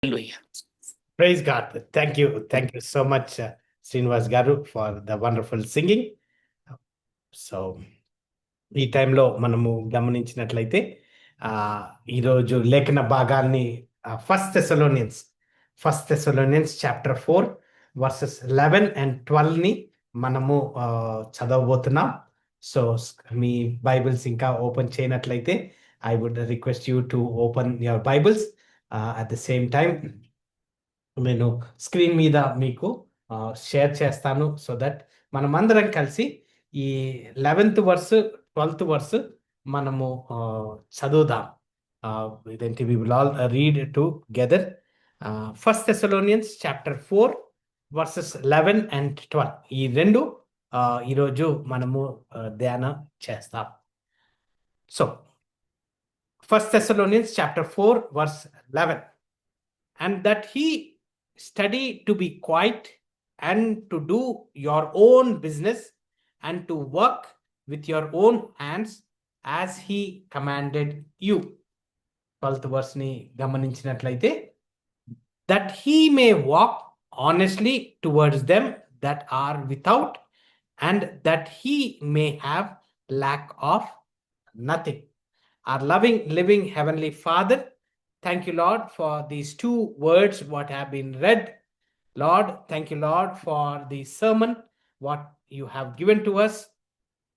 Hallelujah. Praise God. Thank you. Thank you so much, Srinivas Garu, for the wonderful singing. So ఈ టైంలో మనము గమనించినట్లయితే ఈరోజు లేఖన భాగాన్ని first Thessalonians chapter 4 verses 11 and 12ని మనము చదవబోతున్నాం. సో మీ బైబిల్స్ ఇంకా ఓపెన్ చేయనట్లయితే I would request you to open your Bibles. At the same time నేను స్క్రీన్ మీద మీకు షేర్ చేస్తాను, సో దట్ మనమందరం కలిసి ఈ 11th వర్స్ 12th వర్స్ మనము చదువుదాం. ఇదేంటి we will all read together. First Thessalonians chapter 4 verses 11 and 12 ఈ రెండు ఈరోజు మనము ధ్యానం చేస్తాం. So first Thessalonians chapter 4 verse 11, and that he study to be quiet and to do your own business and to work with your own hands as he commanded you. 12th verse ni gamaninchinatlఅయితే, that he may walk honestly towards them that are without, and that he may have lack of nothing. Our loving, living Heavenly Father, thank you, Lord, for these two words what have been read. Lord, thank you, Lord, for the sermon what you have given to us,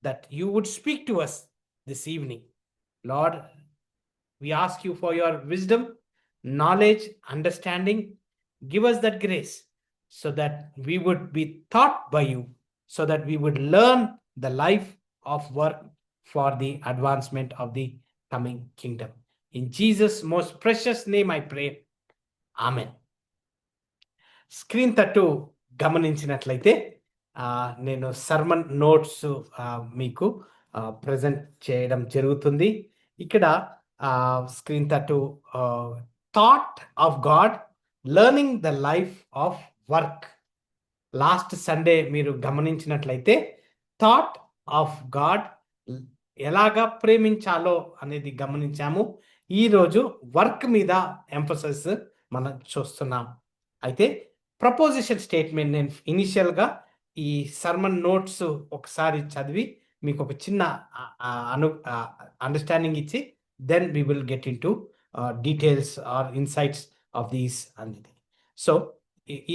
that you would speak to us this evening. Lord, we ask you for your wisdom, knowledge, understanding. Give us that grace so that we would be taught by you, so that we would learn the life of work for the advancement of the coming kingdom. In Jesus' most precious name I pray. Amen. Screen తట్టు గమనించినట్లయితే నేను sermon notes మీకు present చేయడం జరుగుతుంది. ఇక్కడ screen తట్టు thought of God, learning the life of work. Last Sunday మీరు గమనించినట్లయితే థాట్ ఆఫ్ గాడ్, ఎలాగా ప్రేమించాలో అనేది గమనించాము. ఈరోజు వర్క్ మీద ఎంఫసిస్ మనం చూస్తున్నాం. అయితే ప్రపోజిషన్ స్టేట్మెంట్ నేను ఇనిషియల్గా ఈ సర్మన్ నోట్స్ ఒకసారి చదివి మీకు ఒక చిన్న అండర్స్టాండింగ్ ఇచ్చి then we will get into details or insights of these అనేది. సో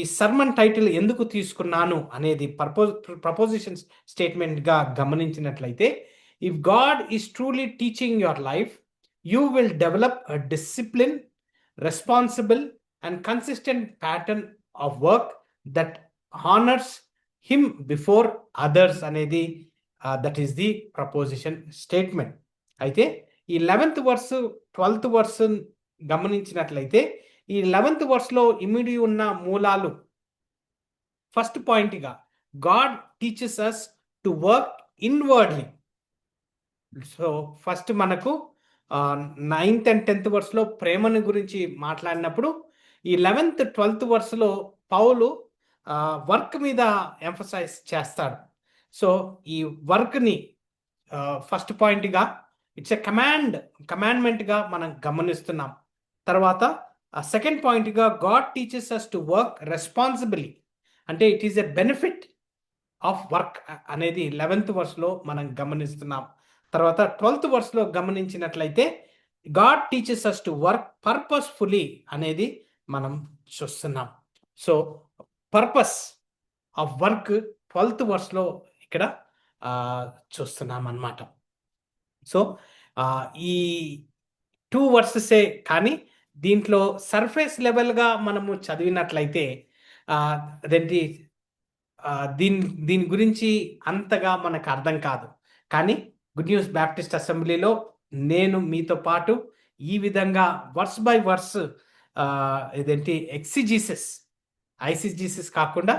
ఈ సర్మన్ టైటిల్ ఎందుకు తీసుకున్నాను అనేది ప్రపోజిషన్ స్టేట్మెంట్గా గమనించినట్లయితే, if God is truly teaching your life, you will develop a discipline, responsible and consistent pattern of work that honors him before others అనేది that is the proposition statement. అయితే ఈ 11th verse 12th verse గమనించినట్లయితే, ఈ 11th వర్స్లో ఇమిడి ఉన్న మూలాలు. First పాయింట్గా God teaches us to work inwardly. So first మనకు 9th and 10th వర్స్లో ప్రేమను గురించి మాట్లాడినప్పుడు, ఈ 11th 12th వర్స్లో పౌలు వర్క్ మీద ఎంఫసైజ్ చేస్తాడు. సో ఈ వర్క్ని ఫస్ట్ పాయింట్గా ఇట్స్ ఎ కమాండ్మెంట్గా మనం గమనిస్తున్నాం. తర్వాత సెకండ్ పాయింట్గా God teaches us to work responsibly, అంటే it is a benefit of work అనేది 11th వర్స్లో మనం గమనిస్తున్నాం. తర్వాత 12th వర్స్లో గమనించినట్లయితే God teaches us to work purposefully అనేది మనం చూస్తున్నాం. So purpose of work 12th వర్స్లో ఇక్కడ చూస్తున్నాం అన్నమాట. సో ఈ 2 వర్సెసే కానీ దీంట్లో సర్ఫేస్ లెవెల్గా మనము చదివినట్లయితే అదేంటి దీని గురించి అంతగా మనకు అర్థం కాదు. కానీ గుడ్ న్యూస్ బ్యాప్టిస్ట్ అసెంబ్లీలో నేను మీతో పాటు ఈ విధంగా వర్స్ బై వర్స్ ఇదేంటి ఐసిజీసిస్ కాకుండా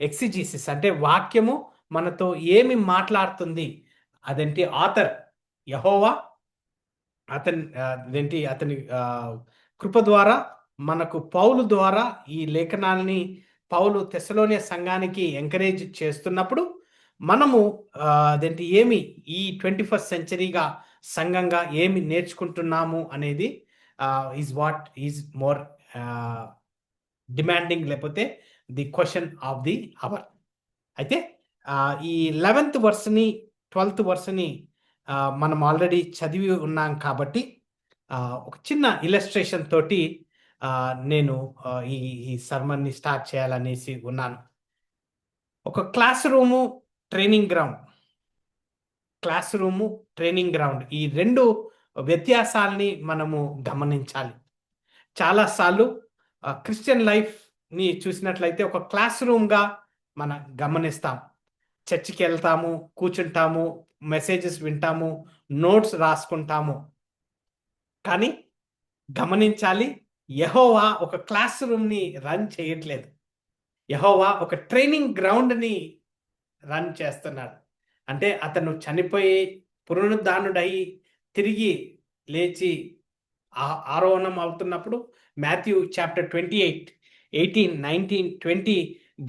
ఎక్సిజీసిస్, అంటే వాక్యము మనతో ఏమి మాట్లాడుతుంది, అదేంటి ఆథర్ యెహోవా అతని కృప ద్వారా మనకు పౌలు ద్వారా ఈ లేఖనాల్ని పౌలు తెస్సలోనియ సంఘానికి ఎంకరేజ్ చేస్తున్నప్పుడు మనము ఏమి ఈ 21st సెంచరీగా సంఘంగా ఏమి నేర్చుకుంటున్నాము అనేది is what is more demanding లేకపోతే the question of the hour. అయితే ఈ 11th వర్స్ని 12th వర్స్ని మనం ఆల్రెడీ చదివి ఉన్నాం కాబట్టి ఒక చిన్న ఇలస్ట్రేషన్ తోటి నేను ఈ ఈ సర్మన్ని స్టార్ట్ చేయాలనేసి ఉన్నాను. ఒక class room, training ground. Class room, training ground ఈ 2 వ్యత్యాసాల్ని మనము గమనించాలి. చాలాసార్లు క్రిస్టియన్ లైఫ్‌ని చూసినట్లయితే ఒక క్లాస్ రూమ్‌గా మనం గమనిస్తాం. చర్చికి వెళ్తాము, కూర్చుంటాము, మెసేజెస్ వింటాము, నోట్స్ రాసుకుంటాము. కానీ గమనించాలి, యెహోవా ఒక క్లాస్ రూమ్‌ని రన్ చేయట్లేదు. యెహోవా ఒక ట్రైనింగ్ గ్రౌండ్‌ని రన్ చేస్తున్నాడు. అంటే అతను చనిపోయి పునరుద్ధానుడై తిరిగి లేచి ఆరోహణం అవుతున్నప్పుడు మాథ్యూ చాప్టర్ 28, 18, 19, 20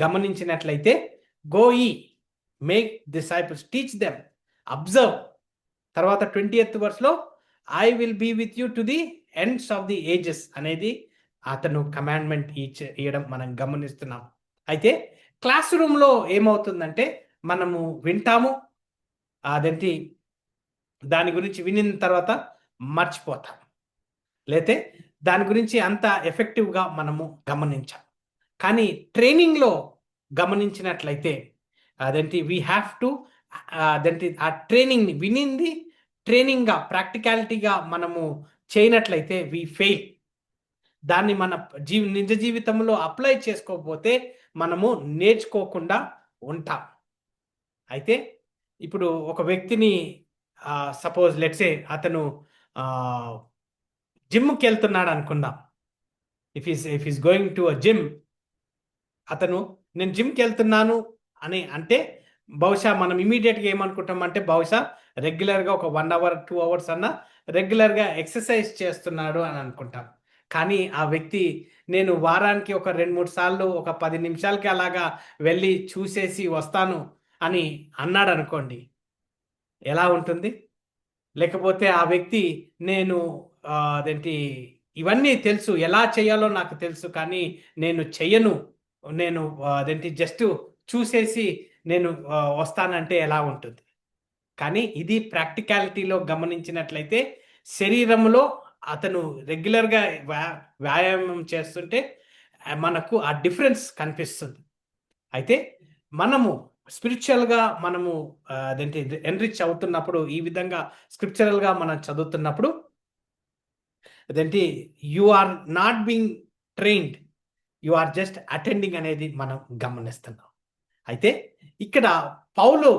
గమనించినట్లయితే go ye make disciples, teach them, observe. తర్వాత 20th వర్స్లో I will be with you to the ends of the ages అనేది అతను కమాండ్మెంట్ ఇవ్వడం మనం గమనిస్తున్నాం. అయితే క్లాస్ రూమ్లో ఏమవుతుందంటే మనము వింటాము, అదేంటి దాని గురించి వినిన తర్వాత మర్చిపోతాం, లేతే దాని గురించి అంత ఎఫెక్టివ్గా మనము గమనించాం. కానీ ట్రైనింగ్లో గమనించినట్లయితే అదేంటి వీ హ్యావ్ టు అదేంటి ఆ ట్రైనింగ్ని వినింది ట్రైనింగ్గా ప్రాక్టికాలిటీగా మనము చేయనట్లయితే వీ ఫెయిల్. దాన్ని మన నిజ జీవితంలో అప్లై చేసుకోకపోతే మనము నేర్చుకోకుండా ఉంటాం. అయితే ఇప్పుడు ఒక వ్యక్తిని సపోజ్ లెట్సే అతను జిమ్కి వెళ్తున్నాడు అనుకుందాం. If is going to a gym, అతను నేను జిమ్కి వెళ్తున్నాను అని అంటే బహుశా మనం ఇమీడియట్గా ఏమనుకుంటాం అంటే బహుశా రెగ్యులర్గా ఒక 1 hour 2 hours అన్నా రెగ్యులర్గా ఎక్సర్సైజ్ చేస్తున్నాడు అని అనుకుంటాం. కానీ ఆ వ్యక్తి నేను వారానికి ఒక 2-3 సార్లు ఒక 10 నిమిషాలకి అలాగా వెళ్ళి చూసేసి వస్తాను అని అన్నాడు అనుకోండి, ఎలా ఉంటుంది? లేకపోతే ఆ వ్యక్తి నేను అదేంటి ఇవన్నీ తెలుసు, ఎలా చేయాలో నాకు తెలుసు, కానీ నేను చెయ్యను, నేను అదేంటి జస్ట్ చూసేసి నేను వస్తానంటే ఎలా ఉంటుంది? కానీ ఇది ప్రాక్టికాలిటీలో గమనించినట్లయితే శరీరంలో అతను రెగ్యులర్గా వ్యాయామం చేస్తుంటే మనకు ఆ డిఫరెన్స్ కనిపిస్తుంది. అయితే మనము స్పిరిచువల్గా మనము అదేంటి ఎన్రిచ్ అవుతున్నప్పుడు, ఈ విధంగా స్క్రిప్చరల్గా మనం చదువుతున్నప్పుడు అదేంటి you are not being trained, you are just attending అనేది మనం గమనిస్తున్నాం. అయితే ఇక్కడ పౌలు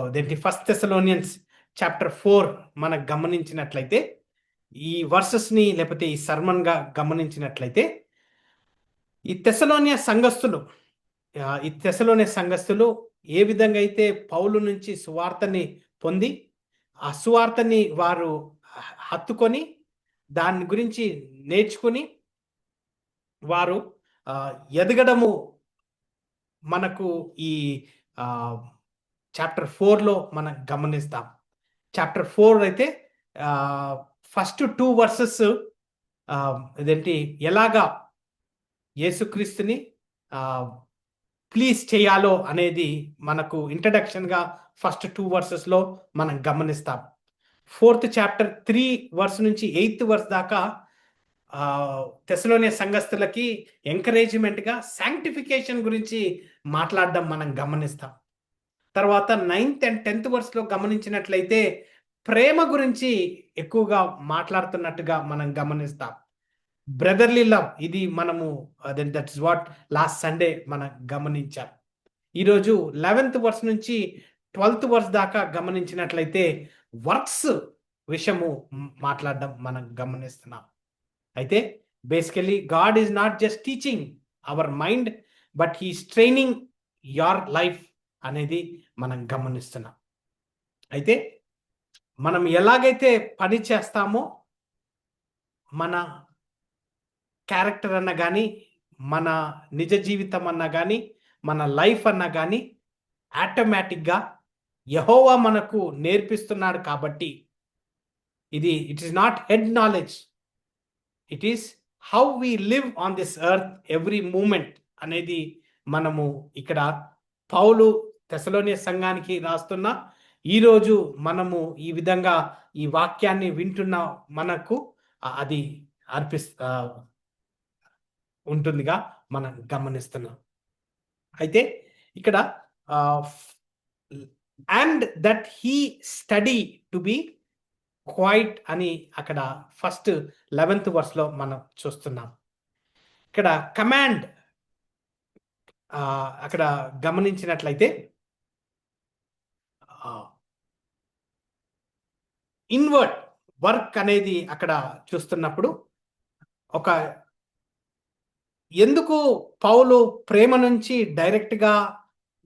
అదేంటి 1 Thessalonians చాప్టర్ 4 మనం గమనించినట్లయితే ఈ వర్సెస్ని లేకపోతే ఈ సర్మన్గా గమనించినట్లయితే ఈ తెస్సలోనియ సంఘస్థులు ఏ విధంగా అయితే పౌలు నుంచి సువార్తని పొంది ఆ సువార్తని వారు హత్తుకొని దాని గురించి నేర్చుకుని వారు ఎదగడము మనకు ఈ చాప్టర్ 4లో మనం గమనిస్తాం. చాప్టర్ 4 అయితే ఫస్ట్ 2 వర్సెస్ ఇదేంటి ఎలాగా యేసుక్రీస్తుని ప్లీజ్ చేయాలో అనేది మనకు ఇంట్రడక్షన్గా ఫస్ట్ 2 వర్సెస్లో మనం గమనిస్తాం. 4th చాప్టర్ 3 వర్స్ నుంచి 8th వర్స్ దాకా తెస్సలోనియ సంఘస్థులకి ఎంకరేజ్మెంట్గా శాంక్టిఫికేషన్ గురించి మాట్లాడడం మనం గమనిస్తాం. తర్వాత 9th and 10th వర్స్లో గమనించినట్లయితే ప్రేమ గురించి ఎక్కువగా మాట్లాడుతున్నట్టుగా మనం గమనిస్తాం. బ్రదర్లీ లవ్, ఇది మనము that is what last Sunday మనం గమనించాం. ఈరోజు 11th వర్స్ నుంచి 12th వర్స్ దాకా గమనించినట్లయితే వర్క్స్ విషయము మాట్లాడడం మనం గమనిస్తున్నాం. అయితే basically God is not just teaching our mind, but he's training your life అనేది మనం గమనిస్తున్నాం. అయితే మనం ఎలాగైతే పని చేస్తామో మన క్యారెక్టర్ అన్నా కానీ, మన నిజ జీవితం అన్నా కానీ, మన లైఫ్ అన్నా కానీ ఆటోమేటిక్గా యెహోవా మనకు నేర్పిస్తున్నాడు. కాబట్టి it is not head knowledge, it is how we live on this earth every moment అనేది మనము ఇక్కడ పౌలు తెస్సలోనియ సంఘానికి రాస్తున్న ఈరోజు మనము ఈ విధంగా ఈ వాక్యాన్ని వింటున్న మనకు అది ఉంటుందిగా మనం గమనిస్తున్నాం. అయితే ఇక్కడ and that he study to be quiet అని అక్కడ ఫస్ట్ 11th వర్స్లో మనం చూస్తున్నాం. ఇక్కడ కమాండ్ అక్కడ గమనించినట్లయితే ఇన్వర్డ్ వర్క్ అనేది అక్కడ చూస్తున్నప్పుడు ఒక ఎందుకు పౌలు ప్రేమ నుంచి డైరెక్ట్గా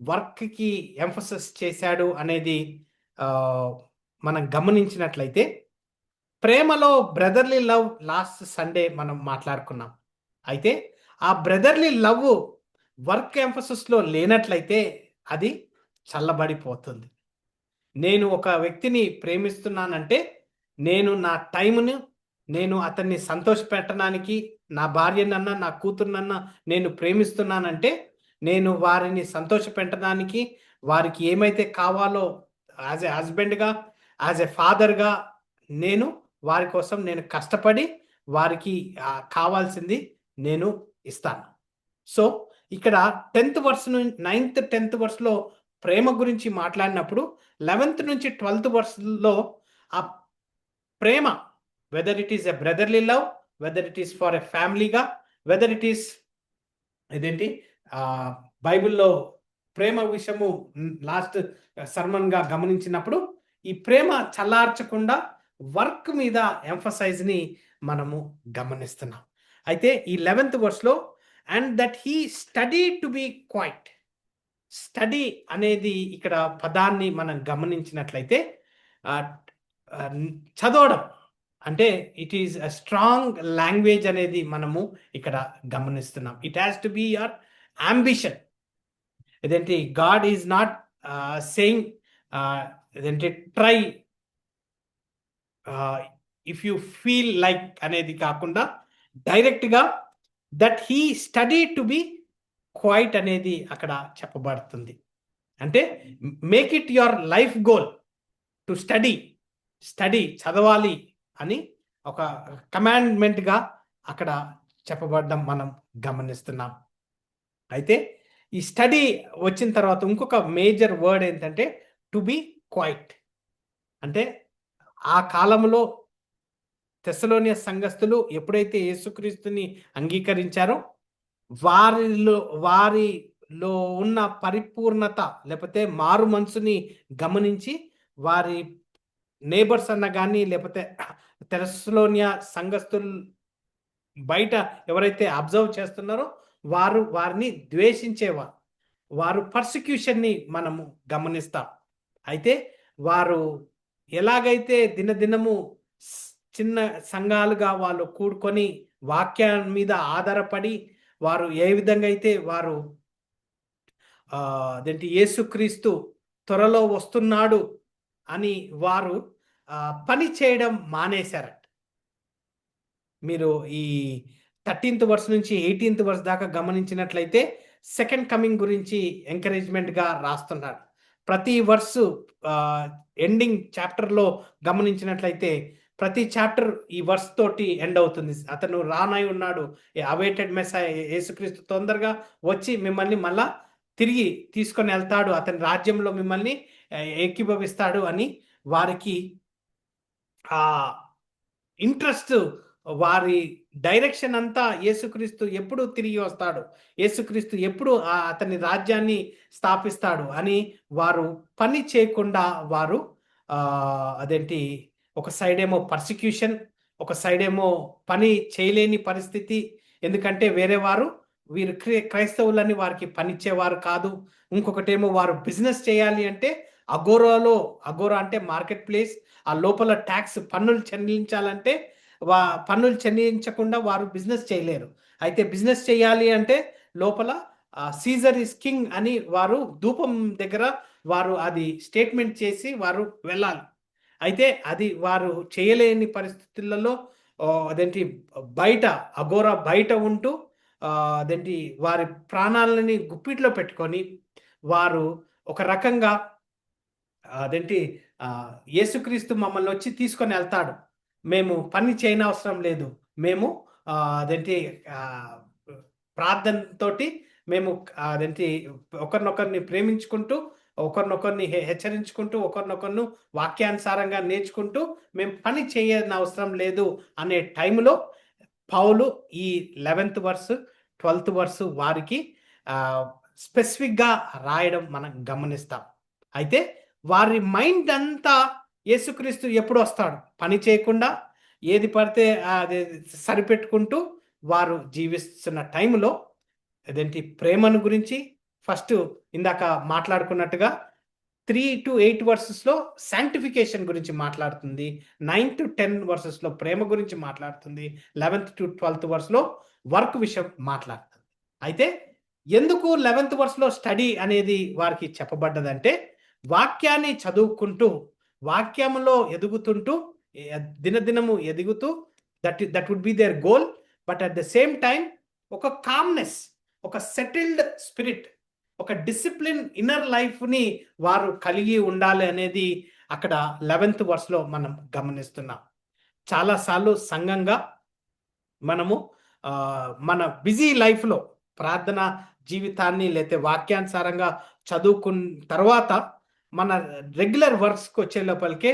వర్క్కి ఎంఫసిస్ చేశాడు అనేది మనం గమనించినట్లయితే ప్రేమలో బ్రదర్లీ లవ్ లాస్ట్ సండే మనం మాట్లాడుకున్నాం. అయితే ఆ బ్రదర్లీ లవ్ వర్క్ ఎంఫసిస్లో లేనట్లయితే అది చల్లబడిపోతుంది. నేను ఒక వ్యక్తిని ప్రేమిస్తున్నానంటే నేను నా టైంను నేను అతన్ని సంతోషపెట్టడానికి నా భార్యనన్నా నా కూతుర్నన్నా నేను ప్రేమిస్తున్నానంటే నేను వారిని సంతోషపెట్టడానికి వారికి ఏమైతే కావాలో యాజ్ ఎ హస్బెండ్గా యాజ్ ఎ ఫాదర్గా నేను వారి కోసం నేను కష్టపడి వారికి కావాల్సింది నేను ఇస్తాను. సో ఇక్కడ 10th వర్స్ 9th 10th వర్స్లో ప్రేమ గురించి మాట్లాడినప్పుడు 11th నుంచి 12th వర్స్లో ఆ ప్రేమ whether it is a brotherly love, whether it is for a ఫ్యామిలీగా, వెదర్ ఇట్ ఈస్ ఇదేంటి బైబిల్లో ప్రేమ విషయము లాస్ట్ సర్మన్గా గమనించినప్పుడు ఈ ప్రేమ చల్లార్చకుండా వర్క్ మీద ఎంఫసైజ్ని మనము గమనిస్తున్నాం. అయితే ఈ 11th వర్స్లో and that he study to be quiet, study అనేది ఇక్కడ పదాన్ని మనం గమనించినట్లయితే చదవడం అంటే it is a strong language అనేది మనము ఇక్కడ గమనిస్తున్నాం. It has to be your ambition. ఇదేంటి గాడ్ ఈజ్ నాట్ సేయింగ్ ఇదేంటి try if you feel like అనేది కాకుండా డైరెక్ట్గా that he study to be quiet అనేది అక్కడ చెప్పబడుతుంది. అంటే make it your life goal to study చదవాలి అని ఒక కమాండ్మెంట్గా అక్కడ చెప్పబడడం మనం గమనిస్తున్నాం. అయితే ఈ స్టడీ వచ్చిన తర్వాత ఇంకొక మేజర్ వర్డ్ ఏంటంటే టు బి క్వైట్. అంటే ఆ కాలంలో తెస్సలోనియ సంఘస్థులు ఎప్పుడైతే యేసుక్రీస్తుని అంగీకరించారో వారిలో ఉన్న పరిపూర్ణత లేకపోతే మారు మనసుని గమనించి వారి నేబర్స్ అన్న కానీ లేకపోతే తెస్సలోనియ సంఘస్థులు బయట ఎవరైతే అబ్జర్వ్ చేస్తున్నారో వారిని ద్వేషించేవారు, వారు పర్సిక్యూషన్ని మనము గమనిస్తాం. అయితే వారు ఎలాగైతే దినదినము చిన్న సంఘాలుగా వాళ్ళు కూడుకొని వాక్యం మీద ఆధారపడి వారు ఏ విధంగా అయితే వారు అదేంటి యేసుక్రీస్తు త్వరలో వస్తున్నాడు అని వారు పని చేయడం మానేశారట. మీరు ఈ 13th వర్స్ నుంచి 18th వర్స్ దాకా గమనించినట్లయితే సెకండ్ కమింగ్ గురించి ఎంకరేజ్మెంట్గా రాస్తున్నాడు. ప్రతి వర్సు ఎండింగ్ చాప్టర్లో గమనించినట్లయితే ప్రతి చాప్టర్ ఈ వర్స్ తోటి ఎండ్ అవుతుంది. అతను రానై ఉన్నాడు, అవైటెడ్ మెస్సయా యేసుక్రీస్తు తొందరగా వచ్చి మిమ్మల్ని మళ్ళా తిరిగి తీసుకొని వెళ్తాడు, అతని రాజ్యంలో మిమ్మల్ని ఏకీభవిస్తాడు అని వారికి ఇంట్రెస్ట్, వారి డైరెక్షన్ అంతా యేసుక్రీస్తు ఎప్పుడు తిరిగి వస్తాడు, యేసుక్రీస్తు ఎప్పుడు అతని రాజ్యాన్ని స్థాపిస్తాడు అని వారు పని చేయకుండా వారు అదేంటి ఒక సైడ్ ఏమో పర్సిక్యూషన్, ఒక సైడ్ ఏమో పని చేయలేని పరిస్థితి. ఎందుకంటే వేరే వారు వీరు క్రైస్తవులని వారికి పనిచ్చేవారు కాదు. ఇంకొకటేమో వారు బిజినెస్ చేయాలి అంటే అగోరా అంటే మార్కెట్ ప్లేస్, ఆ లోపల ట్యాక్స్ పన్నులు చెల్లించాలంటే పన్నులు చెల్లించకుండా వారు బిజినెస్ చేయలేరు. అయితే బిజినెస్ చేయాలి అంటే లోపల సీజర్ ఇస్ కింగ్ అని వారు ధూపం దగ్గర వారు అది స్టేట్మెంట్ చేసి వారు వెళ్ళాలి. అయితే అది వారు చేయలేని పరిస్థితులలో అదేంటి బయట అఘోరా బయట ఉంటూ అదేంటి వారి ప్రాణాలని గుప్పిట్లో పెట్టుకొని వారు ఒక రకంగా అదేంటి యేసుక్రీస్తు మమ్మల్ని వచ్చి తీసుకొని వెళ్తాడు, మేము పని చేయనవసరం లేదు, మేము అదేంటి ప్రార్థనతోటి మేము అదేంటి ఒకరినొకరిని ప్రేమించుకుంటూ ఒకరినొకరిని హెచ్చరించుకుంటూ ఒకరినొకరిని వాక్యానుసారంగా నేర్చుకుంటూ మేము పని చేయని అవసరం లేదు అనే టైంలో పౌలు ఈ 11th వర్స్ 12th వర్స్ వారికి స్పెసిఫిక్గా రాయడం మనం గమనిస్తాం. అయితే వారి మైండ్ అంతా యేసుక్రీస్తు ఎప్పుడు వస్తాడు, పని చేయకుండా ఏది పడితే అది సరిపెట్టుకుంటూ వారు జీవిస్తున్న టైంలో అదేంటి ప్రేమను గురించి ఫస్ట్ ఇందాక మాట్లాడుకున్నట్టుగా 3 to 8 వర్సెస్లో శాంక్టిఫికేషన్ గురించి మాట్లాడుతుంది, 9 to 10 వర్సెస్లో ప్రేమ గురించి మాట్లాడుతుంది, 11th to 12th వర్స్లో వర్క్ విషయం మాట్లాడుతుంది. అయితే ఎందుకు 11th వర్స్లో స్టడీ అనేది వారికి చెప్పబడ్డదంటే వాక్యాన్ని చదువుకుంటూ వాక్యంలో ఎదుగుతుంటూ దినదినము ఎదుగుతూ that would be their goal. But at the same time ఒక కామ్నెస్, ఒక సెటిల్డ్ స్పిరిట్, ఒక డిసిప్లిన్ ఇన్నర్ లైఫ్ని వారు కలిగి ఉండాలి అనేది అక్కడ 11th వర్స్లో మనం గమనిస్తున్నాం. చాలాసార్లు సంఘంగా మనము మన బిజీ లైఫ్లో ప్రార్థన జీవితాన్ని లేకపోతే వాక్యానుసారంగా చదువుకున్న తర్వాత మన రెగ్యులర్ వర్క్స్కి వచ్చే లోపలికే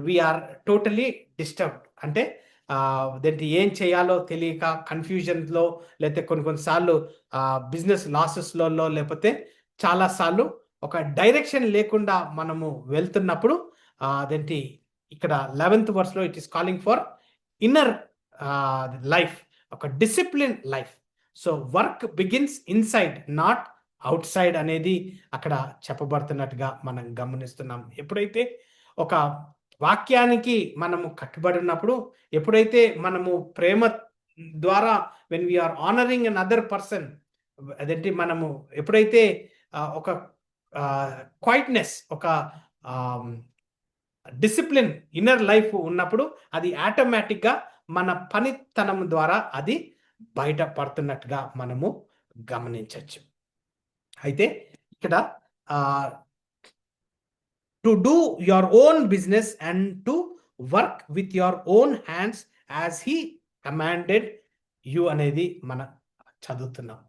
వీఆర్ టోటలీ డిస్టర్బ్డ్. అంటే అదేంటి ఏం చేయాలో తెలియక కన్ఫ్యూజన్లో లేకపోతే కొన్నిసార్లు బిజినెస్ లాసెస్లలో లేకపోతే చాలాసార్లు ఒక డైరెక్షన్ లేకుండా మనము వెళ్తున్నప్పుడు అదేంటి ఇక్కడ 11th వర్స్లో it is calling for inner life, ఒక discipline life. So work begins inside not outside అనేది అక్కడ చెప్పబడుతున్నట్టుగా మనం గమనిస్తున్నాం. ఎప్పుడైతే ఒక వాక్యానికి మనము కట్టుబడి ఉన్నప్పుడు, ఎప్పుడైతే మనము ప్రేమ ద్వారా when we are honouring another person, అదేంటి మనము ఎప్పుడైతే ఒక క్వైట్నెస్, ఒక డిసిప్లిన్ ఇన్నర్ లైఫ్ ఉన్నప్పుడు అది ఆటోమేటిక్గా మన పనితనం ద్వారా అది బయటపడుతున్నట్టుగా మనము గమనించవచ్చు. అయితే ఇక్కడ to do your own business and to work with your own hands as he commanded you అనేది మనం చదువుతున్నాం.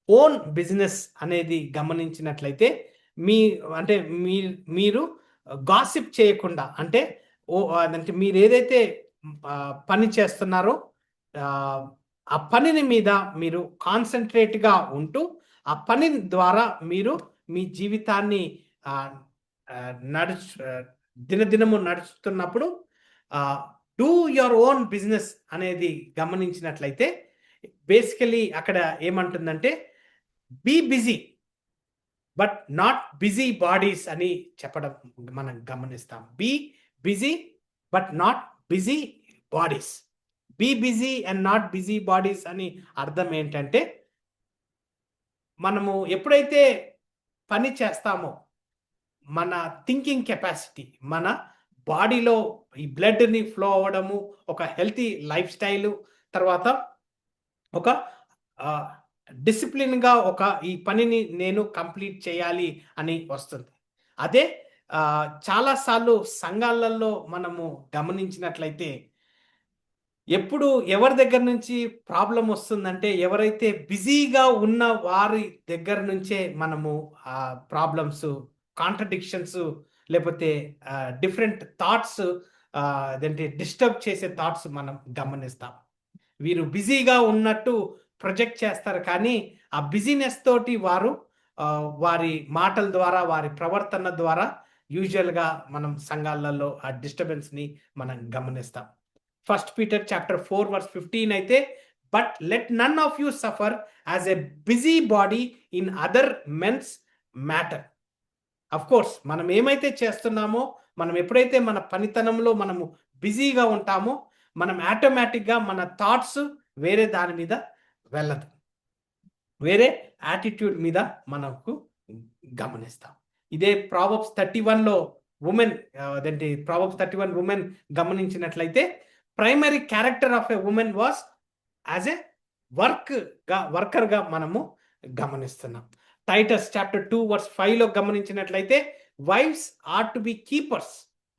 ఓన్ బిజినెస్ అనేది గమనించినట్లయితే అంటే మీరు గాసిప్ చేయకుండా, అంటే అదంటే మీరు ఏదైతే పని చేస్తున్నారో ఆ పనిని మీద మీరు కాన్సన్ట్రేట్గా ఉంటూ ఆ పని ద్వారా మీరు మీ జీవితాన్ని దినదినము నడుస్తున్నప్పుడు డూ యువర్ ఓన్ బిజినెస్ అనేది గమనించినట్లయితే బేసికలీ అక్కడ ఏమంటుందంటే be busy but not busy bodies అని చెప్పడం మనం గమనిస్తాం. Be busy but not busy bodies. Be busy and not busy bodies అని అర్థం ఏంటంటే మనము ఎప్పుడైతే పని చేస్తామో మన థింకింగ్ కెపాసిటీ, మన బాడీలో ఈ బ్లడ్ని ఫ్లో అవ్వడము, ఒక హెల్తీ లైఫ్ స్టైలు, తర్వాత ఒక డిసిప్లిన్గా ఒక ఈ పనిని నేను కంప్లీట్ చేయాలి అని వస్తుంది. అదే చాలాసార్లు సంఘాలలో మనము గమనించినట్లయితే ఎప్పుడు ఎవరి దగ్గర నుంచి ప్రాబ్లం వస్తుందంటే ఎవరైతే బిజీగా ఉన్న వారి దగ్గర నుంచే మనము ప్రాబ్లమ్స్, కాంట్రడిక్షన్స్, లేకపోతే డిఫరెంట్ థాట్స్, అదేంటి డిస్టర్బ్ చేసే థాట్స్ మనం గమనిస్తాం. వీరు బిజీగా ఉన్నట్టు ప్రొజెక్ట్ చేస్తారు, కానీ ఆ బిజీనెస్ తోటి వారు వారి మాటల ద్వారా వారి ప్రవర్తన ద్వారా యూజువల్గా మనం సంఘాలలో ఆ డిస్టర్బెన్స్ని మనం గమనిస్తాం. 1 Peter chapter 4 verse 15 అయితే but let none of you suffer as a busy body in other men's matter. Of course మనం ఏమైతే చేస్తున్నామో, మనం ఎప్పుడైతే మన పనితనంలో మనము బిజీగా ఉంటామో మనం ఆటోమేటిక్గా మన థాట్స్ వేరే దాని మీద వెళ్ళదు, వేరే యాటిట్యూడ్ మీద మనకు గమనిస్తాం. ఇదే ప్రావర్బ్స్ 31లో ఉమెన్, అదేంటి ప్రావర్బ్స్ 31 ఉమెన్ గమనించినట్లయితే primary character of a women was as a వర్కర్గా మనము గమనిస్తున్నాం. టైటస్ చాప్టర్ 2:5లో గమనించినట్లయితే wives are to be keepers,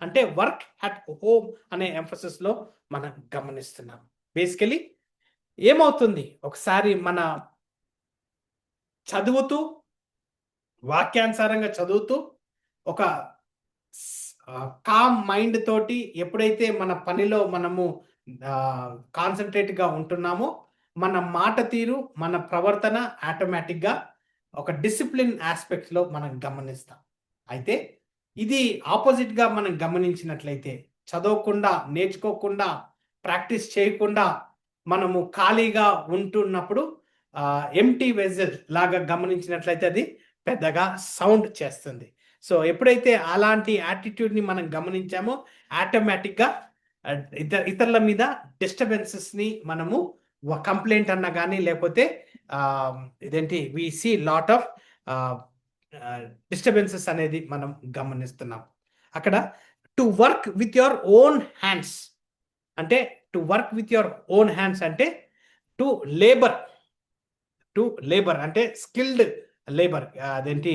అంటే వర్క్ అట్ హోమ్ అనే ఎంఫసిస్లో మనం గమనిస్తున్నాం. బేసికలీ ఏమవుతుంది, ఒకసారి మన చదువుతూ వాక్యానుసారంగా చదువుతూ ఒక కామ్ మైండ్ తోటి ఎప్పుడైతే మన పనిలో మనము కాన్సన్ట్రేట్గా ఉంటున్నామో మన మాట తీరు, మన ప్రవర్తన ఆటోమేటిక్గా ఒక డిసిప్లిన్ ఆస్పెక్ట్స్లో మనం గమనిస్తాం. అయితే ఇది ఆపోజిట్గా మనం గమనించినట్లయితే చదవకుండా, నేర్చుకోకుండా, ప్రాక్టీస్ చేయకుండా మనము ఖాళీగా ఉంటున్నప్పుడు ఎంటీ వెజల్ లాగా గమనించినట్లయితే అది పెద్దగా సౌండ్ చేస్తుంది. సో ఎప్పుడైతే అలాంటి యాటిట్యూడ్ని మనం గమనించామో ఆటోమేటిక్గా ఇతరుల మీద డిస్టర్బెన్సెస్ని మనము కంప్లైంట్ అన్నా కానీ లేకపోతే ఇదేంటి we see lot of disturbances అనేది మనం గమనిస్తున్నాం. అక్కడ to work with your own hands అంటే to work with your own hands అంటే టు లేబర్ అంటే స్కిల్డ్ లేబర్. అదేంటి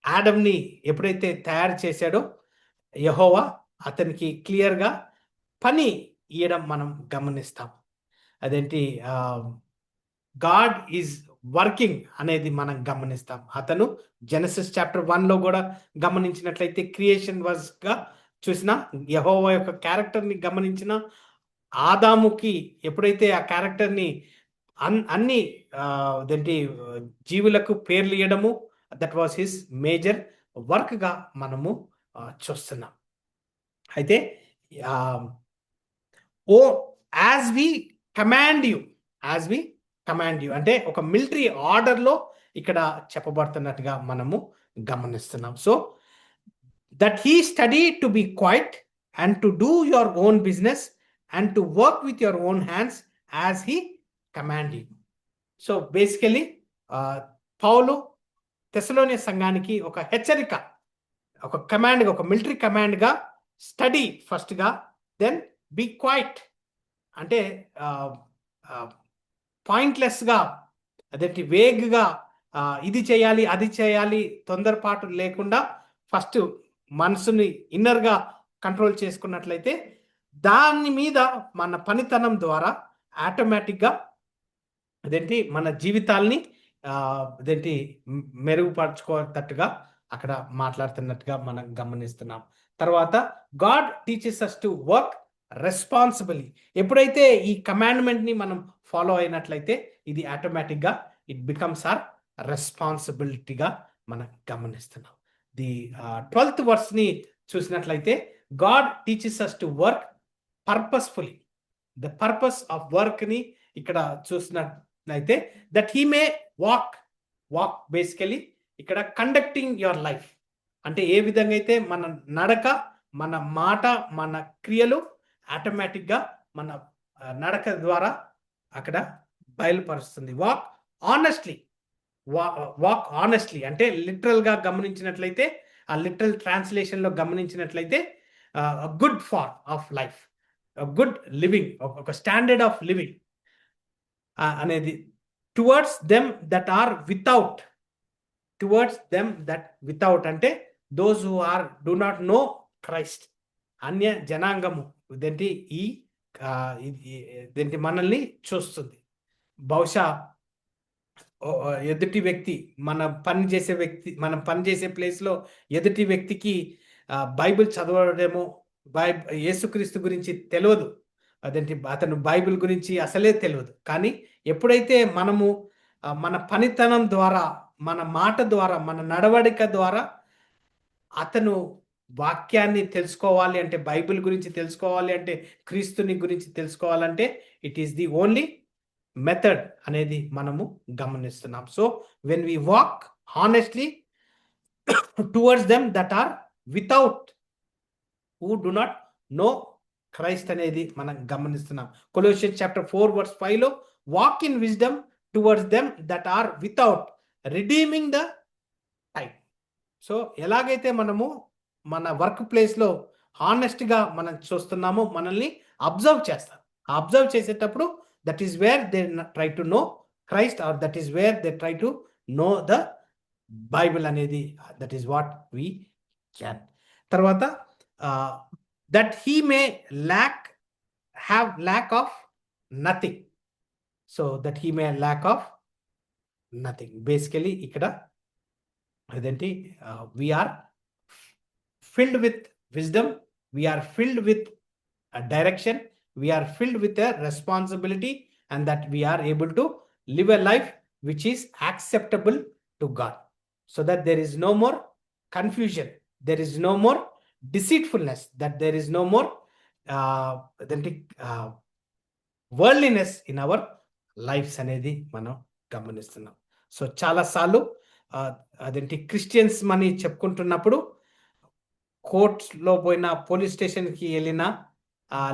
ఆడమ్ని ఎప్పుడైతే తయారు చేశాడో యెహోవా అతనికి క్లియర్గా పని ఇవ్వడం మనం గమనిస్తాం. అదేంటి గాడ్ ఈజ్ వర్కింగ్ అనేది మనం గమనిస్తాం. అతను జెనసిస్ చాప్టర్ 1లో కూడా గమనించినట్లయితే క్రియేషన్ గా చూసిన యెహోవా యొక్క క్యారెక్టర్ని గమనించిన ఆదాముకి ఎప్పుడైతే ఆ క్యారెక్టర్ని అన్ని అదేంటి జీవులకు పేర్లు ఇవ్వడము, దట్ వాస్ హిస్ మేజర్ వర్క్గా మనము చూస్తున్నాం. అయితే యాజ్ వి కమాండ్ యూ అంటే ఒక మిలిటరీ ఆర్డర్లో ఇక్కడ చెప్పబడుతున్నట్టుగా మనము గమనిస్తున్నాం. So that he study to be quiet and to do your own business and to work with your own hands as he command you. So basically Paul తెస్సలోనియ సంఘానికి ఒక హెచ్చరిక, ఒక కమాండ్గా, ఒక మిలిటరీ కమాండ్గా స్టడీ ఫస్ట్గా, దెన్ బీ క్వైట్ అంటే పాయింట్లెస్గా, అదేంటి వేగ్గా ఇది చేయాలి అది చేయాలి తొందరపాటు లేకుండా ఫస్ట్ మనసుని ఇన్నర్గా కంట్రోల్ చేసుకున్నట్లయితే దాని మీద మన పనితనం ద్వారా ఆటోమేటిక్గా అదేంటి మన జీవితాల్ని అదేంటి మెరుగుపరచుకోతట్టుగా అక్కడ మాట్లాడుతున్నట్టుగా మనం గమనిస్తున్నాం. తర్వాత God teaches us to work responsibly. ఎప్పుడైతే ఈ కమాండ్మెంట్ని మనం ఫాలో అయినట్లయితే ఇది ఆటోమేటిక్గా ఇట్ బికమ్స్ ఆర్ రెస్పాన్సిబిలిటీగా మనం గమనిస్తున్నాం. ది 12th వర్స్ని చూసినట్లయితే God teaches us to work purposefully. The purpose of వర్క్ని ఇక్కడ చూసినట్లయితే that he may walk basically ఇక్కడ కండక్టింగ్ యువర్ లైఫ్ అంటే ఏ విధంగా అయితే మన నడక, మన మాట, మన క్రియలు ఆటోమేటిక్గా మన నడక ద్వారా అక్కడ బయలుపరుస్తుంది. వాక్ ఆనెస్ట్లీ అంటే లిటరల్గా గమనించినట్లయితే ఆ లిటరల్ ట్రాన్స్లేషన్లో గమనించినట్లయితే good for of life, good living, ఒక స్టాండర్డ్ ఆఫ్ లివింగ్ అనేది towards them that are without అంటే those who are do not know Christ, అన్య జనాంగము ఇదేంటి ఇదేంటి మనల్ని చూస్తుంది. బహుశా ఎదుటి వ్యక్తి మనం పనిచేసే ప్లేస్లో ఎదుటి వ్యక్తికి బైబిల్ చదవడమో యేసుక్రీస్తు గురించి తెలియదు, అదేంటి అతను బైబిల్ గురించి అసలే తెలియదు. కానీ ఎప్పుడైతే మనము మన పనితనం ద్వారా, మన మాట ద్వారా, మన నడవడిక ద్వారా అతను వాక్యాన్ని తెలుసుకోవాలి అంటే, బైబిల్ గురించి తెలుసుకోవాలి అంటే, క్రీస్తుని గురించి తెలుసుకోవాలంటే it is the only method అనేది మనము గమనిస్తున్నాం. So when we walk honestly towards them that are without who do not know Christ అనేది మనం గమనిస్తున్నాం. కొలోషియన్స్ చాప్టర్ 4:5లో walk in wisdom towards them that are without redeeming the time. So ఎలాగైతే మనము మన వర్క్ ప్లేస్లో హానెస్ట్గా మనం చూస్తున్నామో మనల్ని అబ్జర్వ్ చేస్తారు. అబ్జర్వ్ చేసేటప్పుడు that is where they try to know Christ, or that is where they try to know the Bible అనేది. That is what we can. తర్వాత that he may lack of nothing. So that he may lack of nothing. Basically ఇక్కడ అదేంటి, we are filled with wisdom, we are filled with a direction, we are filled with a responsibility, and that we are able to live a life which is acceptable to God, so that there is no more confusion, there is no more deceitfulness, that there is no more worldliness in our lives అనేది మనం గమనిస్తున్నాం. So చాలాసార్లు అదేంటి Christians మని చెప్పుకుంటున్నప్పుడు కోర్ట్స్లో పోయినా, police స్టేషన్కి వెళ్ళినా,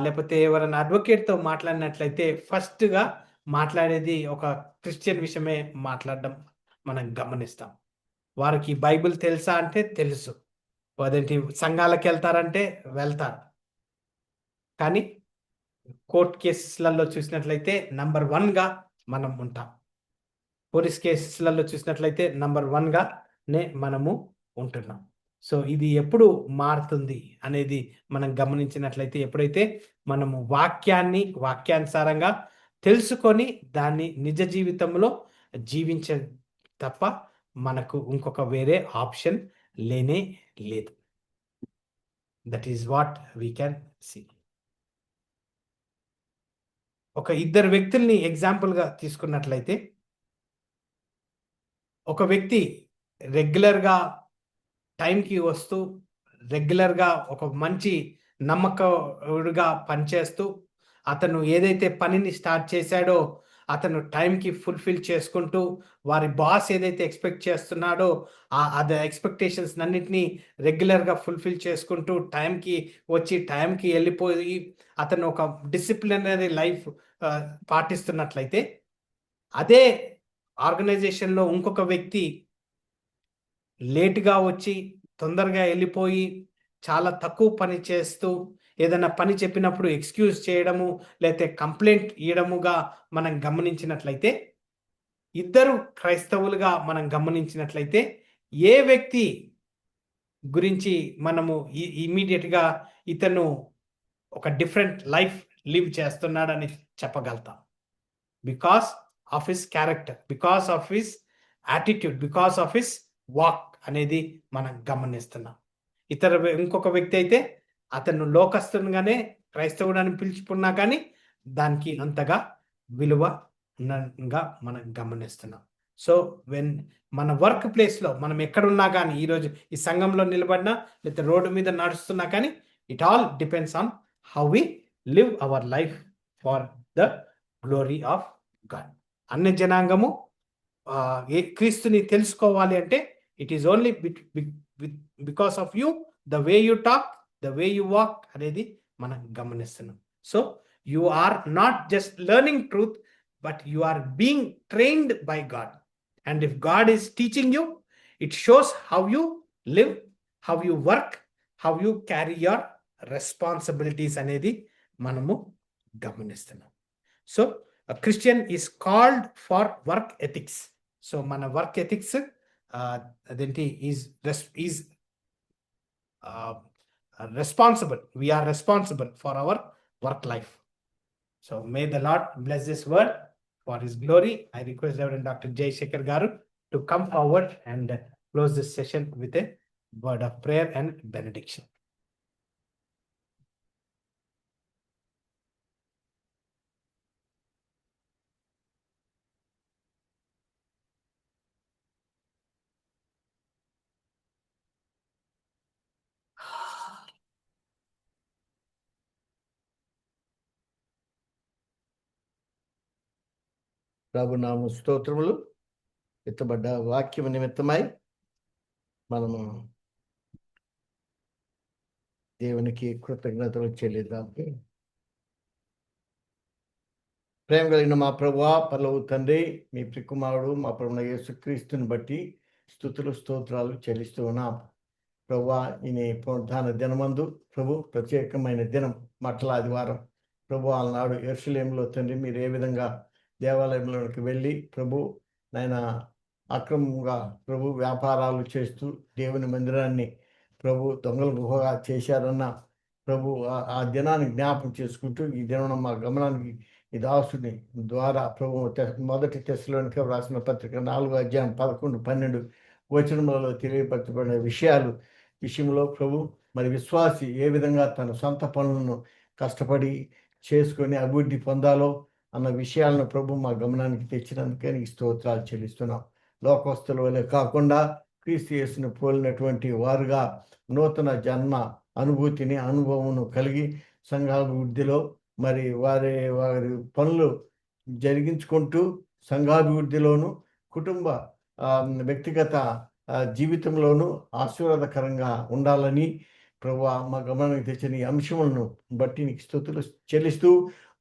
లేకపోతే ఎవరైనా అడ్వకేట్తో మాట్లాడినట్లయితే ఫస్ట్గా మాట్లాడేది ఒక క్రిస్టియన్ విషయమే మాట్లాడడం మనం గమనిస్తాం. వారికి బైబిల్ తెలుసా అంటే తెలుసు, అదేంటి సంఘాలకు వెళ్తారంటే వెళ్తారు, కానీ కోర్ట్ కేసెస్లలో చూసినట్లయితే నంబర్ 1గా మనం ఉంటాం. పోలీస్ కేసెస్లలో చూసినట్లయితే నంబర్ 1గానే మనము ఉంటున్నాం. సో ఇది ఎప్పుడు మారుతుంది అనేది మనం గమనించినట్లయితే, ఎప్పుడైతే మనము వాక్యానుసారంగా తెలుసుకొని దాన్ని నిజ జీవితంలో జీవించే తప్ప మనకు ఇంకొక వేరే ఆప్షన్ లేనే లేదు. That is what we can see. ఒక ఇద్దరు వ్యక్తుల్ని ఎగ్జాంపుల్గా తీసుకున్నట్లయితే, ఒక వ్యక్తి రెగ్యులర్గా టైంకి వస్తూ, రెగ్యులర్గా ఒక మంచి నమ్మకస్తుడిగా పనిచేస్తూ, అతను ఏదైతే పనిని స్టార్ట్ చేశాడో అతను టైంకి ఫుల్ఫిల్ చేసుకుంటూ, వారి బాస్ ఏదైతే ఎక్స్పెక్ట్ చేస్తున్నాడో అది ఎక్స్పెక్టేషన్స్ అన్నింటినీ రెగ్యులర్గా ఫుల్ఫిల్ చేసుకుంటూ, టైంకి వచ్చి టైంకి వెళ్ళిపోయి అతను ఒక డిసిప్లినరీ లైఫ్ పాటిస్తున్నట్లయితే, అదే ఆర్గనైజేషన్లో ఇంకొక వ్యక్తి లేట్గా వచ్చి తొందరగా వెళ్ళిపోయి చాలా తక్కువ పని చేస్తూ, ఏదైనా పని చెప్పినప్పుడు ఎక్స్క్యూజ్ చేయడము, లేకపోతే కంప్లైంట్ ఇవ్వడముగా మనం గమనించినట్లయితే, ఇద్దరు క్రైస్తవులుగా మనం గమనించినట్లయితే, ఏ వ్యక్తి గురించి మనము ఇమీడియట్గా ఇతను ఒక డిఫరెంట్ లైఫ్ లివ్ చేస్తున్నాడని చెప్పగలుగుతాం? Because of his character, because of his attitude, because of his walk అనేది మనం గమనిస్తున్నాం. ఇంకొక వ్యక్తి అయితే అతను లోకస్తునిగానే క్రైస్తవుడు అని పిలుచుకున్నా కానీ దానికి అంతగా విలువ ఉన్నగా మనం గమనిస్తున్నాం. సో మన వర్క్ ప్లేస్లో మనం ఎక్కడున్నా కానీ, ఈరోజు ఈ సంఘంలో నిలబడినా లేకపోతే రోడ్డు మీద నడుస్తున్నా కానీ, it all depends on how we live our life for the glory of God. అన్ని జనాంగము క్రీస్తుని తెలుసుకోవాలి అంటే it is only because of you, the way you talk, the way you walk అనేది మనం గమనిస్తున్నాం. So you are not just learning truth, but you are being trained by God. And if God is teaching you, it shows how you live, how you work, how you carry your responsibilities అనేది మనము గమనిస్తున్నాం. So Christian is called for work ethics. So మన work ethics అదేంటి is responsible. We are responsible for our work life. So may the Lord bless this word for his glory. I request Reverend Dr. Jay Shekhar Garu to come forward and close this session with a word of prayer and benediction. ప్రభునామ స్తోత్రములు. ఎత్తబడ్డ వాక్యము నిమిత్తమై మనము దేవునికి కృతజ్ఞతలు చెల్లిద్దాం. ప్రేమ కలిగిన మా ప్రభువా, పరలోక తండ్రి, మీ ప్రియకుమారుడు మా ప్రభువైన యేసుక్రీస్తుని బట్టి స్తుతులు స్తోత్రాలు చెల్లిస్తూ ఉన్నాం. ప్రభువా ఈయన పునరుద్ధాన దినమందు ప్రభు ప్రత్యేకమైన దినం మట్టల ఆదివారం ప్రభు ఆనాడు యెరూషలేములో తండ్రి మీరు ఏ విధంగా దేవాలయంలోకి వెళ్ళి ప్రభు నాయన అక్రమంగా ప్రభు వ్యాపారాలు చేస్తూ దేవుని మందిరాన్ని ప్రభు దొంగల గుహగా చేశారన్న ప్రభు ఆ దినాన్ని జ్ఞాపకం చేసుకుంటూ ఈ దినం మా గమనానికి ఈ దాసుని ద్వారా ప్రభు మొదటి తెస్సలోనికే రాసిన పత్రిక 4వ అధ్యాయం 11, 12 వచనములలో తెలియపరచబడిన విషయంలో ప్రభు మరి విశ్వాసి ఏ విధంగా తన సొంత పనులను కష్టపడి చేసుకొని అభివృద్ధి పొందాలో అన్న విషయాలను ప్రభు మా గమనానికి తెచ్చినందుకే నీకు స్తోత్రాలు చెల్లిస్తున్నాం. లోకస్తుల వలె కాకుండా క్రీస్తు యేసును పోలినటువంటి వారుగా నూతన జన్మ అనుభవమును కలిగి సంఘాభివృద్ధిలో మరి వారి పనులు జరిగించుకుంటూ సంఘాభివృద్ధిలోను కుటుంబ వ్యక్తిగత జీవితంలోనూ ఆశీర్వాదకరంగా ఉండాలని ప్రభువా మా గమనానికి తెచ్చిన ఈ అంశములను బట్టి నీకు స్తుతులు చెల్లిస్తూ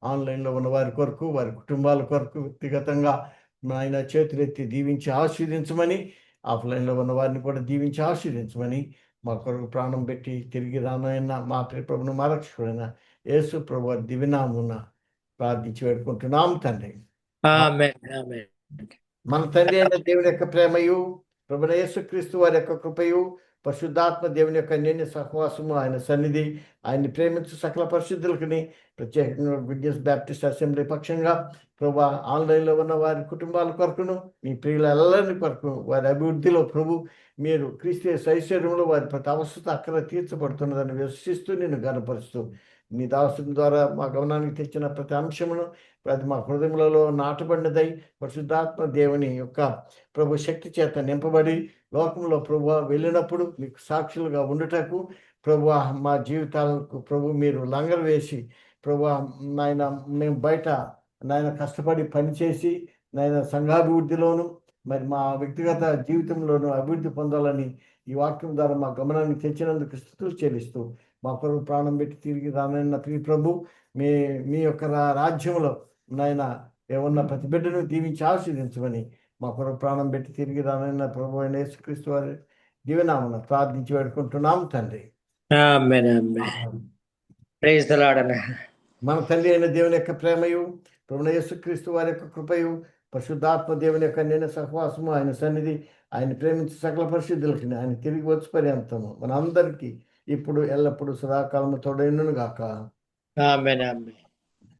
ఆన్లైన్లో ఉన్న వారి కొరకు వారి కుటుంబాల కొరకు వ్యక్తిగతంగా ఆయన చేతులెత్తి దీవించి ఆశీర్వదించమని, ఆఫ్లైన్లో ఉన్న వారిని కూడా దీవించి ఆశీర్వదించమని మా కొరకు ప్రాణం పెట్టి తిరిగి రానైనా మా ప్రభును మా రక్షకుడైన యేసు ప్రభు దివ్యనామమున ప్రార్థించి వేడుకుంటున్నాం తండ్రి. మన తండ్రి అయిన దేవుని యొక్క ప్రేమయు ప్రభువైన యేసుక్రీస్తు వారి యొక్క కృపయు పరిశుద్ధాత్మ దేవుని యొక్క అన్యోన్య సహవాసము ఆయన సన్నిధి ఆయన్ని ప్రేమించు సకల పరిశుద్ధులకుని ప్రత్యేకంగా గుడ్ న్యూస్ బ్యాప్టిస్ట్ అసెంబ్లీ పక్షంగా ప్రభు ఆన్లైన్లో ఉన్న వారి కుటుంబాల కొరకును మీ ప్రియులందరి కొరకు వారి అభివృద్ధిలో ప్రభు మీరు క్రీస్తు ఐశ్వర్యంలో వారి ప్రతి అవసరత అక్కడ తీర్చబడుతున్నదని విశ్వసిస్తూ నేను గనపరుస్తూ మీ దాసుని ద్వారా మా గమనానికి తెచ్చిన ప్రతి అంశమును ప్రతి మా హృదయములలో నాటబడినదై పరిశుద్ధాత్మ దేవుని యొక్క ప్రభు శక్తి చేత నింపబడి లోకంలో ప్రభు వెళ్ళినప్పుడు మీకు సాక్షులుగా ఉండుటకు ప్రభు మా జీవితాలకు ప్రభు మీరు లంగరు వేసి ప్రభు నాయన మేము బయట నాయన కష్టపడి పనిచేసి నాయన సంఘాభివృద్ధిలోను మరి మా వ్యక్తిగత జీవితంలోనూ అభివృద్ధి పొందాలని ఈ వాక్యం ద్వారా మా గమనాన్ని తెచ్చినందుకు స్తుతులు చెల్లిస్తూ మా కొరకు ప్రాణం పెట్టి తిరిగి రానన్న ప్రియ ప్రభు మీ యొక్క రాజ్యంలో నాయన ఏమన్నా ప్రతి బిడ్డను దీవించి ఆశీర్వదించమని మా కొరకు ప్రాణం పెట్టి తిరిగి రానన్న ప్రభు అయిన యేసుక్రీస్తు వారి దివ్యనామమున ప్రార్థించి వేడుకుంటున్నాం తండ్రి. మన తండ్రి అయిన దేవుని యొక్క ప్రేమయు ప్రభువైన యేసుక్రీస్తు వారి యొక్క కృపయు పరిశుద్ధాత్మ దేవుని యొక్క అన్యోన్య సహవాసము ఆయన సన్నిధి ఆయన ప్రేమించి సకల పరిశుద్ధులకి ఆయన తిరిగి వచ్చి పర్యంతము మన అందరికీ ఇప్పుడు ఎల్లప్పుడూ సదాకాలము తోడైనను గాక. ఆమేన్ ఆమేన్.